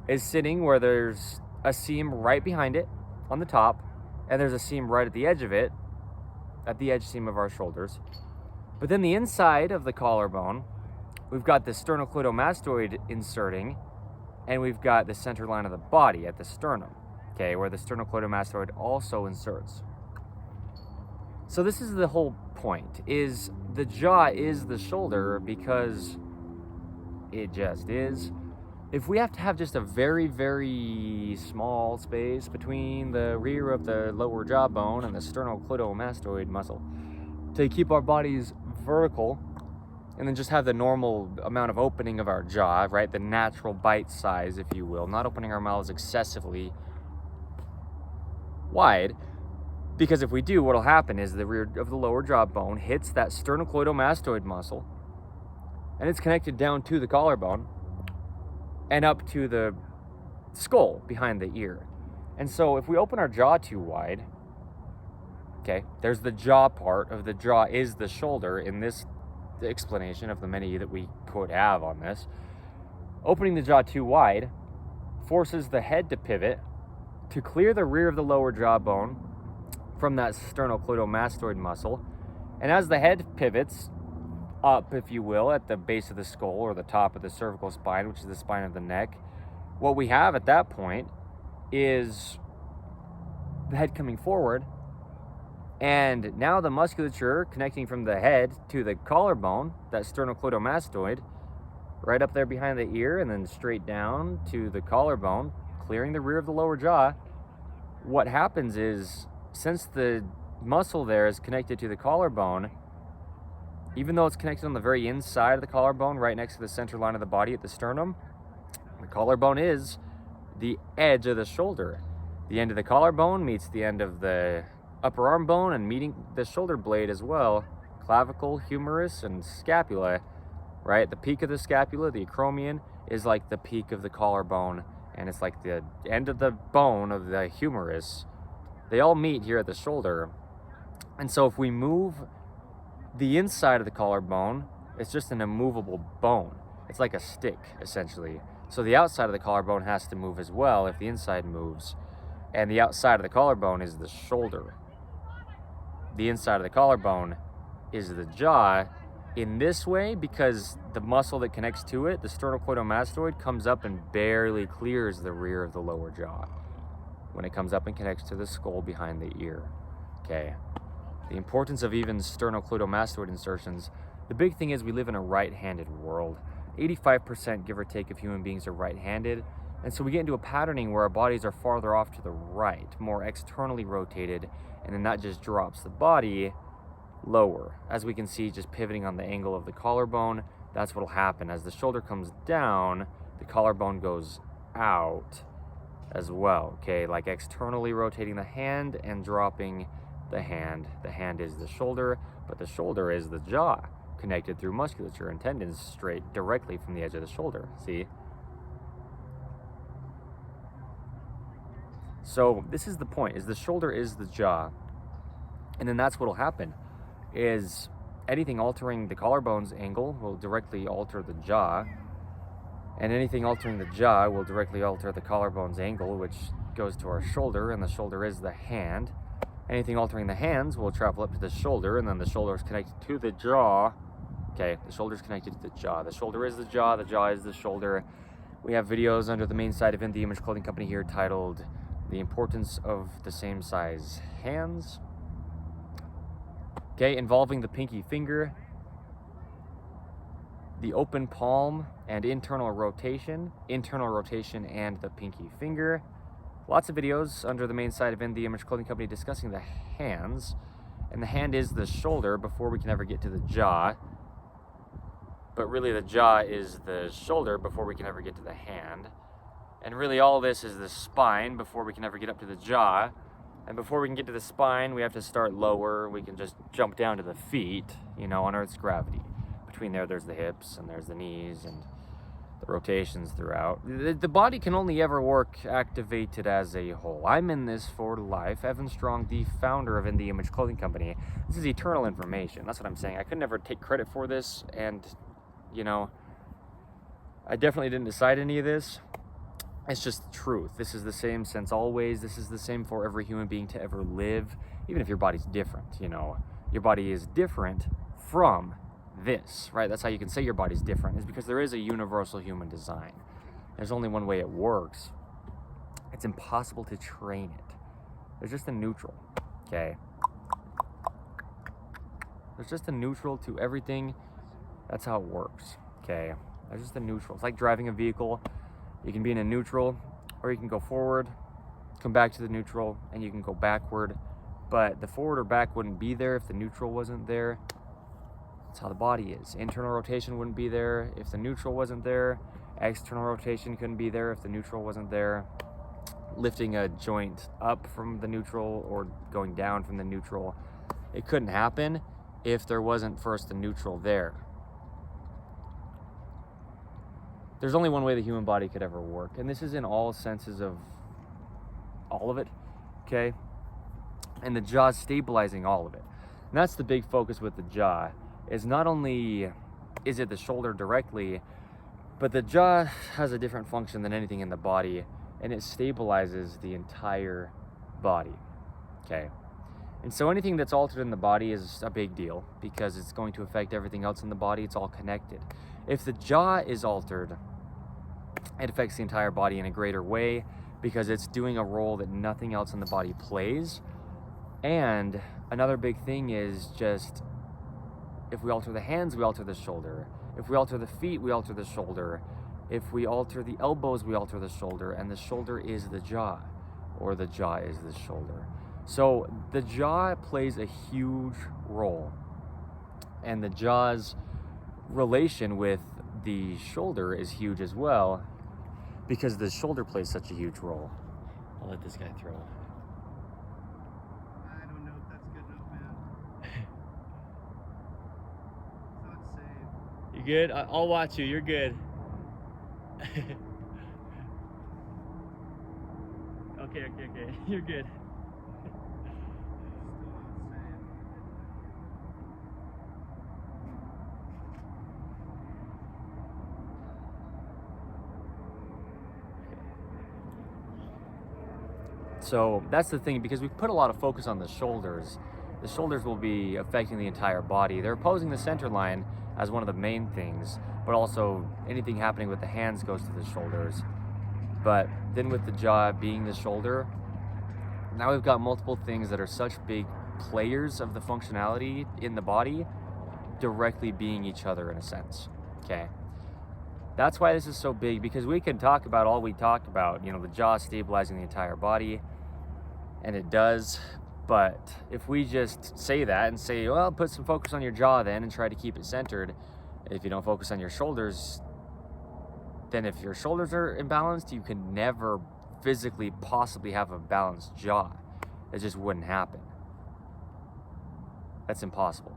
is sitting where there's a seam right behind it on the top, and there's a seam right at the edge of it, at the edge seam of our shoulders. But then the inside of the collarbone, we've got the sternocleidomastoid inserting, and we've got the center line of the body at the sternum, okay, where the sternocleidomastoid also inserts. So this is the whole point, is the jaw is the shoulder because it just is. If we have to have just a very, very small space between the rear of the lower jawbone and the sternocleidomastoid muscle to keep our bodies vertical, and then just have the normal amount of opening of our jaw, right? The natural bite size, if you will, not opening our mouths excessively wide, because if we do, what'll happen is the rear of the lower jawbone hits that sternocleidomastoid muscle, and it's connected down to the collarbone and up to the skull behind the ear. And so if we open our jaw too wide, okay, there's the jaw part of the jaw is the shoulder in this explanation of the many that we could have on this. Opening the jaw too wide forces the head to pivot to clear the rear of the lower jawbone from that sternocleidomastoid muscle. And as the head pivots up, if you will, at the base of the skull or the top of the cervical spine, which is the spine of the neck, what we have at that point is the head coming forward And now the musculature connecting from the head to the collarbone, that sternocleidomastoid, right up there behind the ear and then straight down to the collarbone, clearing the rear of the lower jaw. What happens is, since the muscle there is connected to the collarbone, even though it's connected on the very inside of the collarbone, right next to the center line of the body at the sternum, the collarbone is the edge of the shoulder. The end of the collarbone meets the end of the upper arm bone and meeting the shoulder blade as well. Clavicle, humerus, and scapula, right? The peak of the scapula, the acromion, is like the peak of the collarbone, and it's like the end of the bone of the humerus. They all meet here at the shoulder. And so if we move the inside of the collarbone, it's just an immovable bone. It's like a stick, essentially. So the outside of the collarbone has to move as well if the inside moves. And the outside of the collarbone is the shoulder. The inside of the collarbone is the jaw in this way because the muscle that connects to it, the sternocleidomastoid, comes up and barely clears the rear of the lower jaw when it comes up and connects to the skull behind the ear. Okay. The importance of even sternocleidomastoid insertions. The big thing is we live in a right-handed world. 85%, give or take, of human beings are right-handed. And so we get into a patterning where our bodies are farther off to the right, more externally rotated, and then that just drops the body lower. As we can see, just pivoting on the angle of the collarbone, that's what'll happen. As the shoulder comes down, the collarbone goes out as well, okay? Like externally rotating the hand and dropping the hand. The hand is the shoulder, but the shoulder is the jaw, connected through musculature and tendons straight directly from the edge of the shoulder, see? So this is the point, is the shoulder is the jaw. And then that's what'll happen, is anything altering the collarbone's angle will directly alter the jaw, and anything altering the jaw will directly alter the collarbone's angle, which goes to our shoulder, and the shoulder is the hand. Anything altering the hands will travel up to the shoulder, and then the shoulder is connected to the jaw. Okay, the shoulder is connected to the jaw. The shoulder is the jaw is the shoulder. We have videos under the main site of In The Image Clothing Company here titled The Importance of the Same Size Hands. Okay, involving the pinky finger, the open palm and internal rotation and the pinky finger. Lots of videos under the main site of In The Image Clothing Company discussing the hands. And the hand is the shoulder before we can ever get to the jaw. But really the jaw is the shoulder before we can ever get to the hand. And really all this is the spine before we can ever get up to the jaw. And before we can get to the spine, we have to start lower. We can just jump down to the feet, you know, on Earth's gravity. Between there's the hips and there's the knees and the rotations throughout. The body can only ever work activated as a whole. I'm in this for life. Evan Strong, the founder of In The Image Clothing Company. This is eternal information. That's what I'm saying. I could never take credit for this, and, you know, I definitely didn't decide any of this. It's just the truth. This is the same since always. This is the same for every human being to ever live, even if your body's different, you know. Your body is different from this, right? That's how you can say your body's different, is because there is a universal human design. There's only one way it works. It's impossible to train it. There's just a neutral, okay? There's just a neutral to everything. That's how it works, okay? There's just a neutral. It's like driving a vehicle. You can be in a neutral, or you can go forward, come back to the neutral, and you can go backward. But the forward or back wouldn't be there if the neutral wasn't there. That's how the body is. Internal rotation wouldn't be there if the neutral wasn't there. External rotation couldn't be there if the neutral wasn't there. Lifting a joint up from the neutral or going down from the neutral, it couldn't happen if there wasn't first a neutral there. There's only one way the human body could ever work, and this is in all senses of all of it, okay? And the jaw stabilizing all of it. And that's the big focus with the jaw, is not only is it the shoulder directly, but the jaw has a different function than anything in the body, and it stabilizes the entire body, okay? And so anything that's altered in the body is a big deal because it's going to affect everything else in the body. It's all connected. If the jaw is altered, it affects the entire body in a greater way because it's doing a role that nothing else in the body plays. And Another big thing is just, if we alter the hands, we alter the shoulder. If we alter the feet, we alter the shoulder. If we alter the elbows, we alter the shoulder. And the shoulder is the jaw, or the jaw is the shoulder. So the jaw plays a huge role. And the jaw's relation with the shoulder is huge as well, because the shoulder plays such a huge role. I'll let this guy throw. I don't know if that's good enough, man. It's not safe. You good? I'll watch you. You're good. Okay. You're good. Still not safe. So that's the thing, because we put a lot of focus on the shoulders. The shoulders will be affecting the entire body. They're opposing the center line as one of the main things, but also anything happening with the hands goes to the shoulders. But then with the jaw being the shoulder, now we've got multiple things that are such big players of the functionality in the body directly being each other in a sense. Okay. That's why this is so big, because we can talk about all we talk about, you know, the jaw stabilizing the entire body, and it does. But if we just say that and say, well, put some focus on your jaw then and try to keep it centered, if you don't focus on your shoulders, then if your shoulders are imbalanced, you can never physically possibly have a balanced jaw. It just wouldn't happen. That's impossible.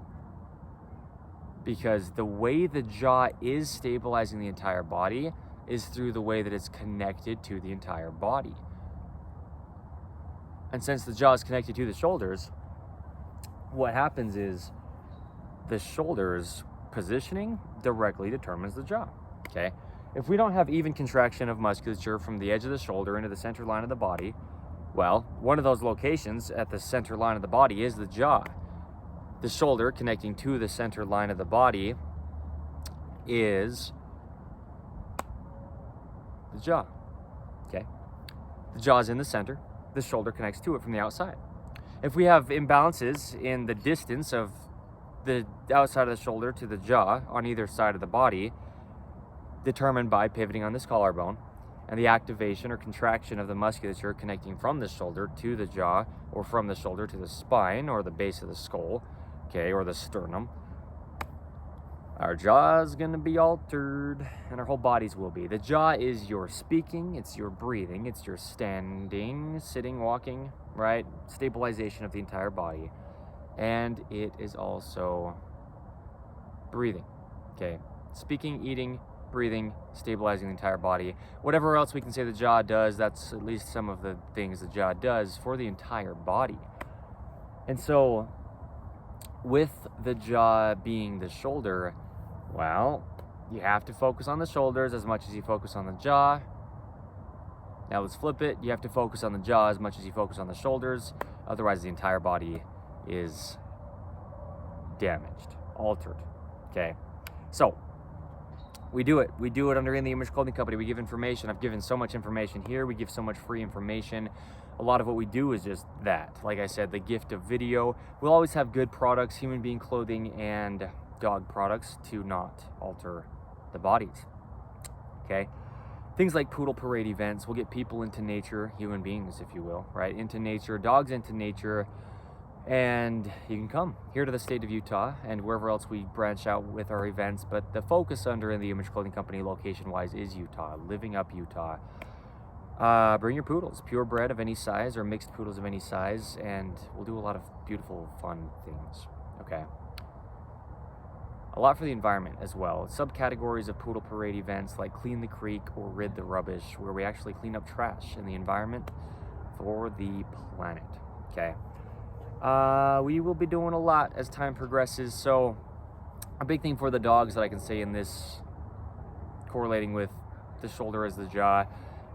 Because the way the jaw is stabilizing the entire body is through the way that it's connected to the entire body. And since the jaw is connected to the shoulders, what happens is the shoulders positioning directly determines the jaw. Okay? If we don't have even contraction of musculature from the edge of the shoulder into the center line of the body, well, one of those locations at the center line of the body is the jaw. The shoulder connecting to the center line of the body is the jaw. Okay? The jaw is in the center. The shoulder connects to it from the outside. If we have imbalances in the distance of the outside of the shoulder to the jaw on either side of the body, determined by pivoting on this collarbone, and the activation or contraction of the musculature connecting from the shoulder to the jaw, or from the shoulder to the spine or the base of the skull, okay, or the sternum, our jaw is going to be altered, and our whole bodies will be. The jaw is your speaking, it's your breathing, it's your standing, sitting, walking, right? Stabilization of the entire body. And it is also breathing, okay? Speaking, eating, breathing, stabilizing the entire body. Whatever else we can say the jaw does, that's at least some of the things the jaw does for the entire body. And so, with the jaw being the shoulder, well, you have to focus on the shoulders as much as you focus on the jaw. Now let's flip it. You have to focus on the jaw as much as you focus on the shoulders. Otherwise, the entire body is damaged, altered. Okay? So, we do it. We do it under In The Image Clothing Company. We give information. I've given so much information here. We give so much free information. A lot of what we do is just that. Like I said, the gift of video. We'll always have good products, human being clothing and dog products, to not alter the bodies. Okay? Things like poodle parade events. We'll get people into nature, human beings, if you will, right? Into nature, dogs into nature. And you can come here to the state of Utah and wherever else we branch out with our events. But the focus under In The Image Clothing Company location-wise is Utah, living up Utah. Bring your poodles, purebred of any size or mixed poodles of any size, and we'll do a lot of beautiful, fun things. Okay. A lot for the environment as well. Subcategories of poodle parade events like Clean the Creek or Rid the Rubbish, where we actually clean up trash in the environment for the planet. Okay. We will be doing a lot as time progresses. So a big thing for the dogs that I can say in this, correlating with the shoulder as the jaw,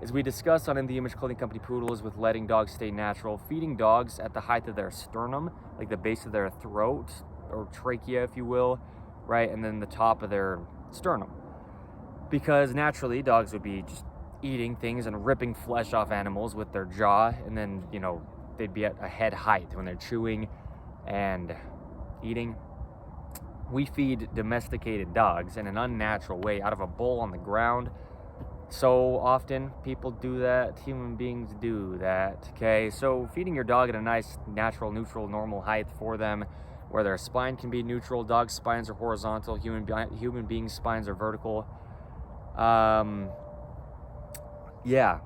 is we discuss on In The Image Clothing Company poodles with letting dogs stay natural, feeding dogs at the height of their sternum, like the base of their throat or trachea, if you will, right? And then the top of their sternum. Because naturally dogs would be just eating things and ripping flesh off animals with their jaw, and then, you know, they'd be at a head height when they're chewing and eating. We feed domesticated dogs in an unnatural way out of a bowl on the ground. So often people do that, human beings do that, okay? So feeding your dog at a nice, natural, neutral, normal height for them, where their spine can be neutral. Dogs' spines are horizontal, human beings' spines are vertical. Yeah.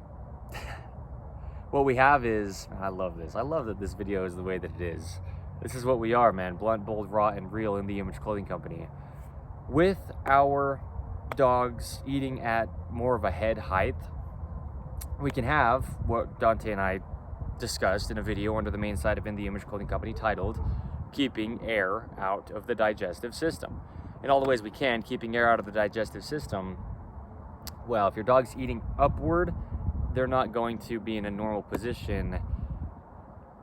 What we have is, I love this. I love that this video is the way that it is. This is what we are, man. Blunt, bold, raw, and real in the Image Clothing Company. With our dogs eating at more of a head height, we can have what Dante and I discussed in a video under the main site of In the Image Clothing Company titled Keeping Air Out of the Digestive System. In all the ways we can, keeping air out of the digestive system. Well, if your dog's eating upward, they're not going to be in a normal position,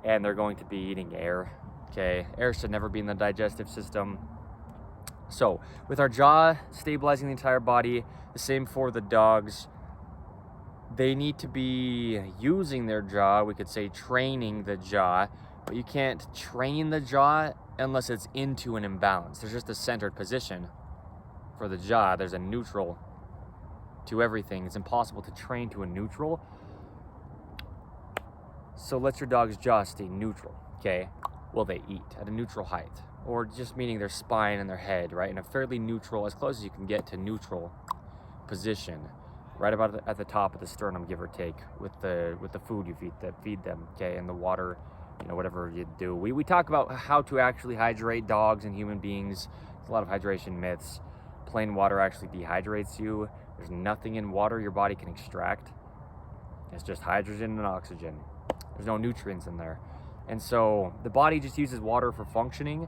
and they're going to be eating air. Okay, air should never be in the digestive system. So, with our jaw stabilizing the entire body, the same for the dogs. They need to be using their jaw, we could say training the jaw, but you can't train the jaw unless it's into an imbalance. There's just a centered position for the jaw. There's a neutral to everything. It's impossible to train to a neutral. So let your dog's jaw stay neutral, okay? While they eat at a neutral height, or just meaning their spine and their head, right? In a fairly neutral, as close as you can get to neutral position, right about at the top of the sternum, give or take, with the food you feed them, okay, and the water, you know, whatever you do. We talk about how to actually hydrate dogs and human beings. There's a lot of hydration myths. Plain water actually dehydrates you. There's nothing in water your body can extract. It's just hydrogen and oxygen. There's no nutrients in there. And so the body just uses water for functioning.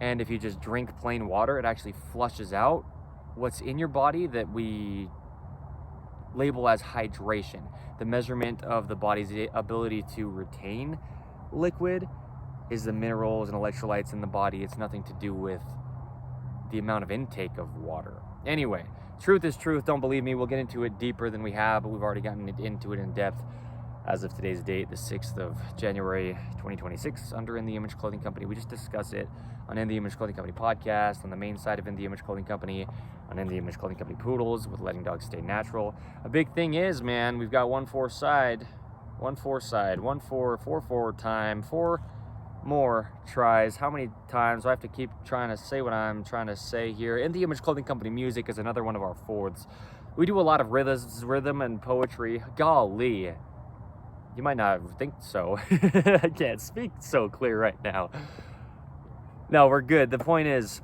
And if you just drink plain water, it actually flushes out what's in your body that we label as hydration. The measurement of the body's ability to retain liquid is the minerals and electrolytes in the body. It's nothing to do with the amount of intake of water. Anyway, truth is truth. Don't believe me. We'll get into it deeper than we have, but we've already gotten into it in depth as of today's date, the 6th of January, 2026, under In the Image Clothing Company. We just discuss it on In the Image Clothing Company podcast, on the main site of In the Image Clothing Company, on In the Image Clothing Company Poodles, with letting dogs stay natural. A big thing is, man, we've got 1-4 side, 4 time, 4 more tries. How many times do I have to keep trying to say what I'm trying to say here? In the Image Clothing Company music is another one of our fourths. We do a lot of rhythm and poetry. Golly, you might not think so. I can't speak so clear right now. No, we're good. The point is,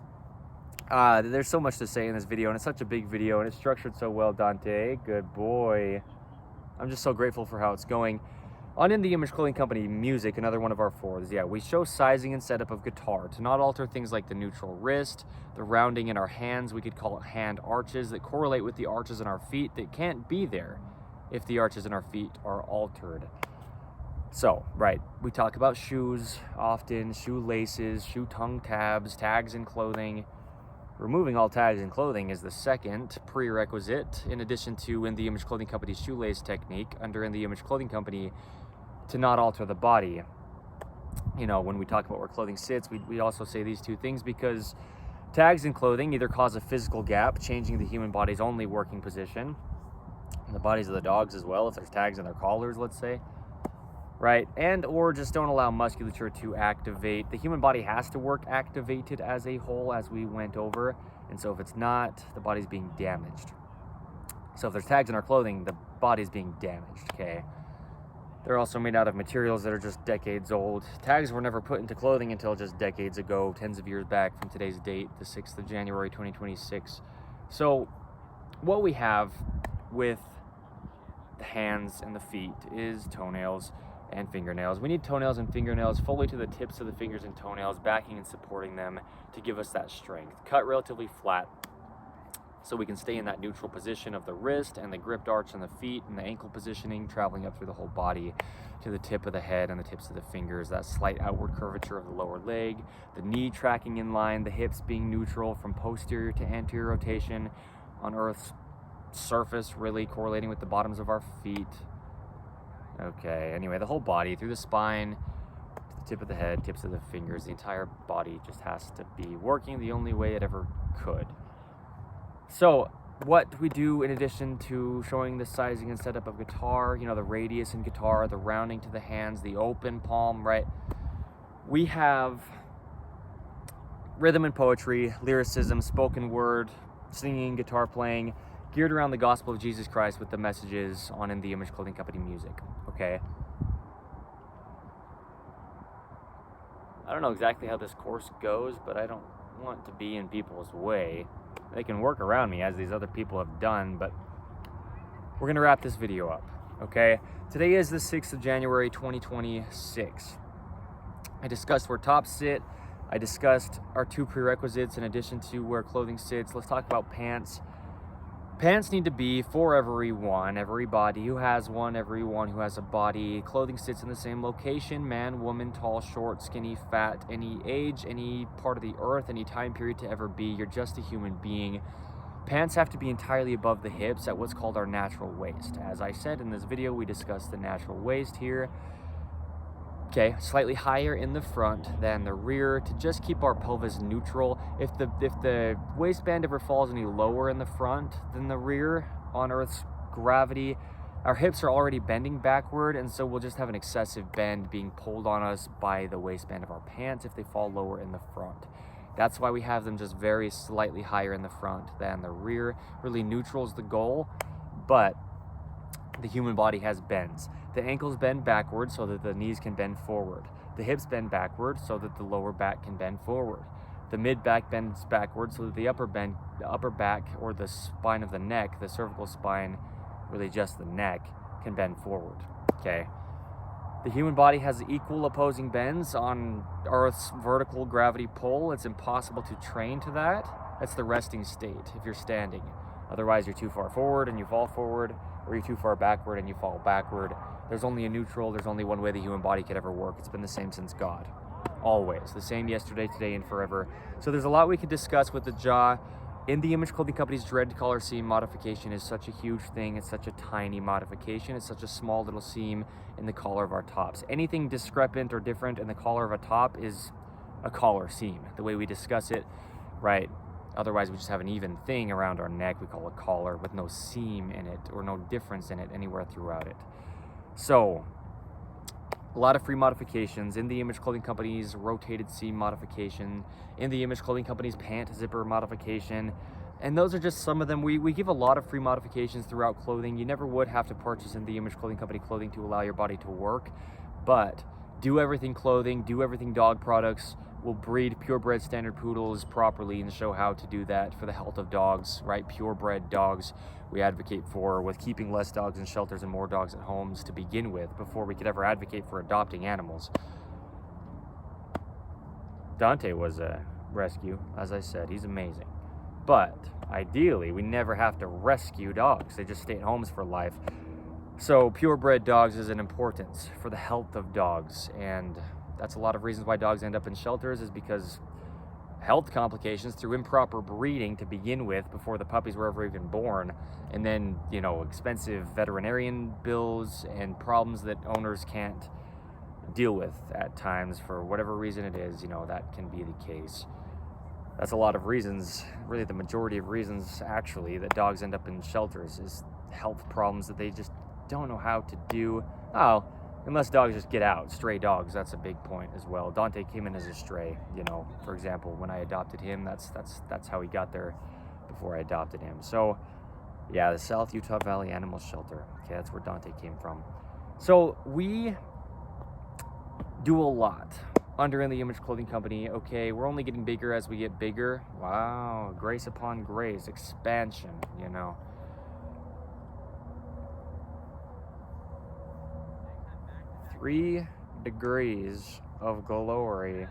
there's so much to say in this video, and it's such a big video, and it's structured so well, Dante. Good boy. I'm just so grateful for how it's going. On In the Image Clothing Company music, another one of our fourths, yeah, we show sizing and setup of guitar to not alter things like the neutral wrist, the rounding in our hands, we could call it hand arches, that correlate with the arches in our feet that can't be there if the arches in our feet are altered. So, right, we talk about shoes often, shoe laces, shoe tongue tabs, tags in clothing. Removing all tags in clothing is the second prerequisite, in addition to In the Image Clothing Company's shoelace technique under In the Image Clothing Company, to not alter the body. You know, when we talk about where clothing sits, we also say these two things because tags in clothing either cause a physical gap, changing the human body's only working position, and the bodies of the dogs as well, if there's tags in their collars, let's say, right? And or just don't allow musculature to activate. The human body has to work activated as a whole, as we went over, and so if it's not, the body's being damaged. So if there's tags in our clothing, the body's being damaged, okay? They're also made out of materials that are just decades old. Tags were never put into clothing until just decades ago, tens of years back from today's date, the 6th of January, 2026. So what we have with the hands and the feet is toenails and fingernails. We need toenails and fingernails fully to the tips of the fingers and toenails, backing and supporting them to give us that strength. Cut relatively flat so we can stay in that neutral position of the wrist and the gripped arch on the feet and the ankle positioning, traveling up through the whole body to the tip of the head and the tips of the fingers, that slight outward curvature of the lower leg, the knee tracking in line, the hips being neutral from posterior to anterior rotation on Earth's surface, really correlating with the bottoms of our feet. Okay, anyway, the whole body through the spine, to the tip of the head, tips of the fingers, the entire body just has to be working the only way it ever could. So what we do in addition to showing the sizing and setup of guitar, you know, the radius in guitar, the rounding to the hands, the open palm, right? We have rhythm and poetry, lyricism, spoken word, singing, guitar playing, geared around the gospel of Jesus Christ with the messages on In the Image Clothing Company music, okay? I don't know exactly how this course goes, but I don't want to be in people's way. They can work around me as these other people have done, but we're gonna wrap this video up, okay? Today is the 6th of January, 2026. I discussed where tops sit. I discussed our 2 prerequisites in addition to where clothing sits. Let's talk about pants. Pants need to be for everyone, everybody who has one, everyone who has a body. Clothing sits in the same location, man, woman, tall, short, skinny, fat, any age, any part of the earth, any time period to ever be. You're just a human being. Pants have to be entirely above the hips at what's called our natural waist. As I said in this video, we discussed the natural waist here. Okay, slightly higher in the front than the rear to just keep our pelvis neutral. If the waistband ever falls any lower in the front than the rear on Earth's gravity, our hips are already bending backward, and so we'll just have an excessive bend being pulled on us by the waistband of our pants if they fall lower in the front. That's why we have them just very slightly higher in the front than the rear. Really neutral is the goal, but the human body has bends. The ankles bend backwards so that the knees can bend forward. The hips bend backward so that the lower back can bend forward. The mid back bends backward so that the upper back or the spine of the neck, the cervical spine, really just the neck, can bend forward. Okay. The human body has equal opposing bends on Earth's vertical gravity pull. It's impossible to train to that. That's the resting state if you're standing. Otherwise, you're too far forward and you fall forward, or you're too far backward and you fall backward. There's only a neutral. There's only one way the human body could ever work. It's been the same since God. Always. The same yesterday, today, and forever. So there's a lot we could discuss with the jaw. In the Image Clothing Company's dread collar seam modification is such a huge thing. It's such a tiny modification. It's such a small little seam in the collar of our tops. Anything discrepant or different in the collar of a top is a collar seam, the way we discuss it, right? Otherwise, we just have an even thing around our neck we call a collar with no seam in it or no difference in it anywhere throughout it. So, a lot of free modifications. In the Image Clothing Company's rotated seam modification, In the Image Clothing Company's pant zipper modification, and those are just some of them. We give a lot of free modifications throughout clothing. You never would have to purchase In the Image Clothing Company clothing to allow your body to work, but Do Everything Clothing, Do Everything Dog Products will breed purebred standard poodles properly and show how to do that for the health of dogs, right? Purebred dogs we advocate for, with keeping less dogs in shelters and more dogs at homes to begin with before we could ever advocate for adopting animals. Dante was a rescue, as I said, he's amazing. But ideally, we never have to rescue dogs. They just stay at homes for life. So purebred dogs is an importance for the health of dogs, and that's a lot of reasons why dogs end up in shelters, is because health complications through improper breeding to begin with before the puppies were ever even born, and then, you know, expensive veterinarian bills and problems that owners can't deal with at times for whatever reason it is. You know, that can be the case. That's a lot of reasons, really the majority of reasons actually, that dogs end up in shelters is health problems that they just don't know how to do. Oh, unless dogs just get out, stray dogs, that's a big point as well. Dante came in as a stray, you know, for example, when I adopted him, that's how he got there before I adopted him. So yeah, the South Utah Valley Animal Shelter, okay, that's where Dante came from. So we do a lot under In the Image Clothing Company, okay? We're only getting bigger as we get bigger. Wow, grace upon grace, expansion, you know. Three degrees of glory.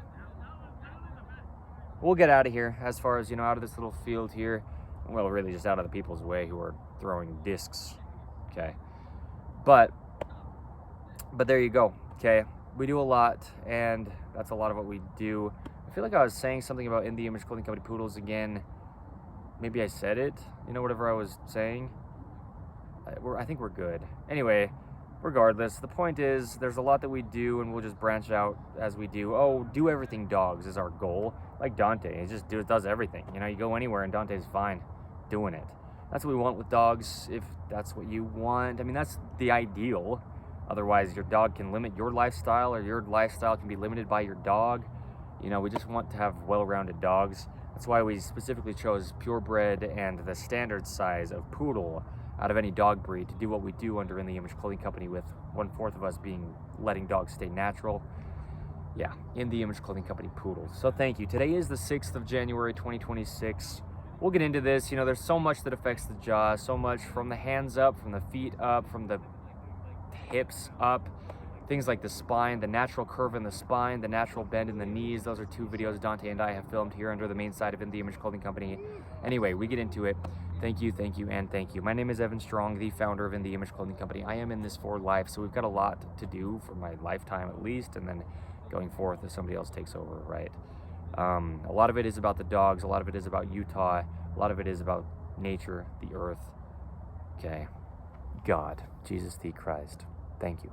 We'll get out of here, as far as, you know, out of this little field here. Well, really just out of the people's way who are throwing discs, okay? But there you go, okay? We do a lot, and that's a lot of what we do. I feel like I was saying something about In the Image Clothing Company poodles again. Maybe I said it, you know, whatever I was saying. I think we're good. Anyway, regardless, the point is there's a lot that we do, and we'll just branch out as we do. Oh, do everything dogs is our goal. Like Dante, he just does everything. You know, you go anywhere and Dante's fine doing it. That's what we want with dogs, if that's what you want. I mean, that's the ideal. Otherwise, your dog can limit your lifestyle, or your lifestyle can be limited by your dog. You know, we just want to have well-rounded dogs. That's why we specifically chose purebred and the standard size of poodle out of any dog breed to do what we do under In The Image Clothing Company, with 1/4 of us being letting dogs stay natural. Yeah, In The Image Clothing Company poodles. So thank you. Today is the 6th of January, 2026. We'll get into this. You know, there's so much that affects the jaw, so much from the hands up, from the feet up, from the hips up. Things like the spine, the natural curve in the spine, the natural bend in the knees. Those are 2 videos Dante and I have filmed here under the main site of In The Image Clothing Company. Anyway, we get into it. Thank you, and thank you. My name is Evan Strong, the founder of In The Image Clothing Company. I am in this for life, so we've got a lot to do for my lifetime at least, and then going forth if somebody else takes over, right? A lot of it is about the dogs. A lot of it is about Utah. A lot of it is about nature, the earth. Okay. God, Jesus the Christ. Thank you.